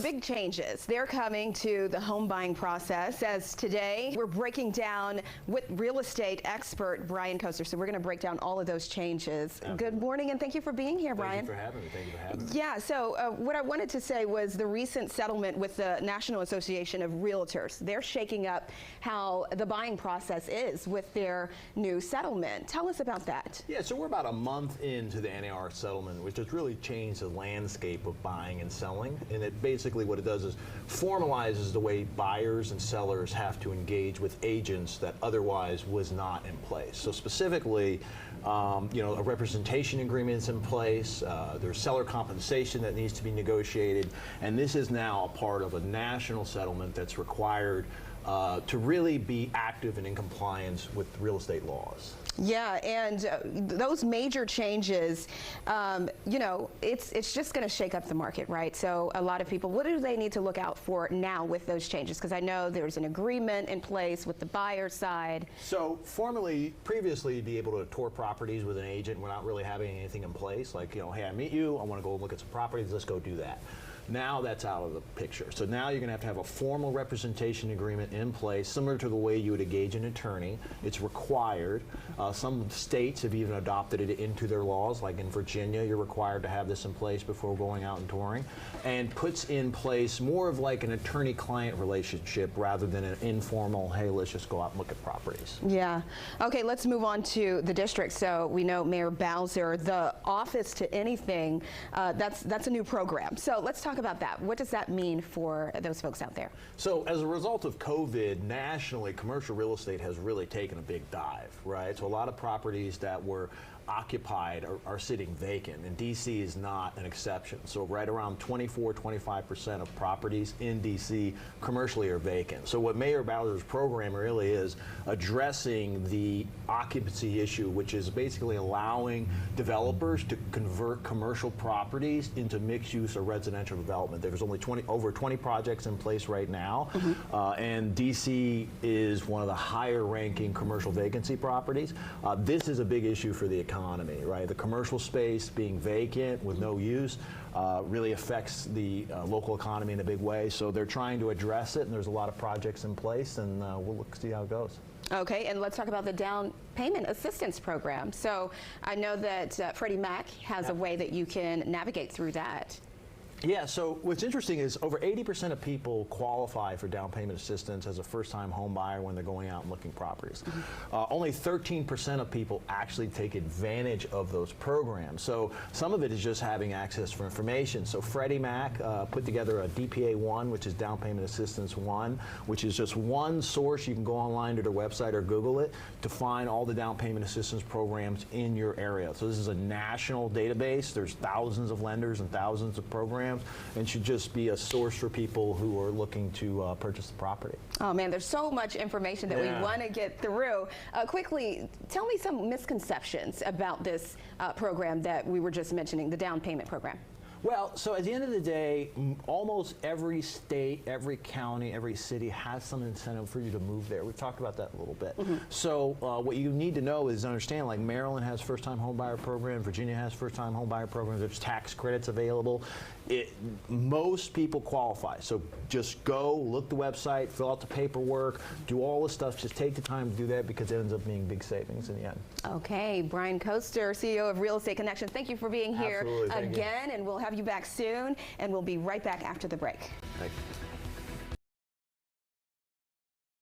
big changes. They're coming to the home buying process, as today we're breaking down with real estate expert Brian Koster. So we're going to break down all of those changes. Absolutely. Good morning, and thank you for being here, Brian. Thank you for having me. Thank you for having me. Yeah, so what I wanted to say was the recent settlement with the National Association of Realtors. They're shaking up how the buying process is with their new settlement. Tell us about that. Yeah, so we're about a month into the NAR settlement, which has really changed the landscape of buying and selling. And it basically what it does is formalizes the way buyers and sellers have to engage with agents that otherwise was not in place. So specifically, a representation agreement's in place, there's seller compensation that needs to be negotiated, and this is now a part of a national settlement that's required to really be active and in compliance with real estate laws. Yeah, and those major changes, it's just going to shake up the market, right? So a lot of people, what do they need to look out for now with those changes? Because I know there's an agreement in place with the buyer side. So previously, you'd be able to tour properties with an agent without really having anything in place. Like, hey, I meet you, I want to go look at some properties, let's go do that. Now that's out of the picture. So now you're going to have a formal representation agreement in place, similar to the way you would engage an attorney. It's required. Some states have even adopted it into their laws, like in Virginia, you're required to have this in place before going out and touring, and puts in place more of like an attorney-client relationship rather than an informal, hey, let's just go out and look at properties. Yeah. Okay, let's move on to the district. So we know Mayor Bowser, the Office to Anything, that's a new program. So let's talk about that. What does that mean for those folks out there? So as a result of COVID, nationally, commercial real estate has really taken a big dive, right? So a lot of properties that were occupied are sitting vacant, and DC is not an exception. So right around 25% of properties in DC commercially are vacant. So what Mayor Bowser's program really is addressing the occupancy issue, which is basically allowing developers to convert commercial properties into mixed use or residential development. There's only over 20 projects in place right now, and DC is one of the higher ranking commercial vacancy properties. This is a big issue for the economy, right? The commercial space being vacant with no use really affects the local economy in a big way. So they're trying to address it, and there's a lot of projects in place, and we'll look to see how it goes. Okay, and let's talk about the down payment assistance program. So I know that Freddie Mac has a way that you can navigate through that. Yeah, so what's interesting is over 80% of people qualify for down payment assistance as a first-time home buyer when they're going out and looking properties. Only 13% of people actually take advantage of those programs. So some of it is just having access for information. So Freddie Mac put together a DPA 1, which is Down Payment Assistance 1, which is just one source. You can go online to their website or Google it to find all the down payment assistance programs in your area. So this is a national database. There's thousands of lenders and thousands of programs, and should just be a source for people who are looking to purchase the property. Oh man, there's so much information that we want to get through. Quickly, tell me some misconceptions about this program that we were just mentioning, the down payment program. Well, so at the end of the day, almost every state, every county, every city has some incentive for you to move there. We've talked about that a little bit. So what you need to know is understand, like Maryland has first-time home buyer program, Virginia has first-time home buyer program, there's tax credits available. Most people qualify. So just go, look the website, fill out the paperwork, do all the stuff. Just take the time to do that because it ends up being big savings in the end. Okay, Brian Koster, CEO of Real Estate Connections, thank you for being here again, and we'll have you back soon, and we'll be right back after the break. Thank you.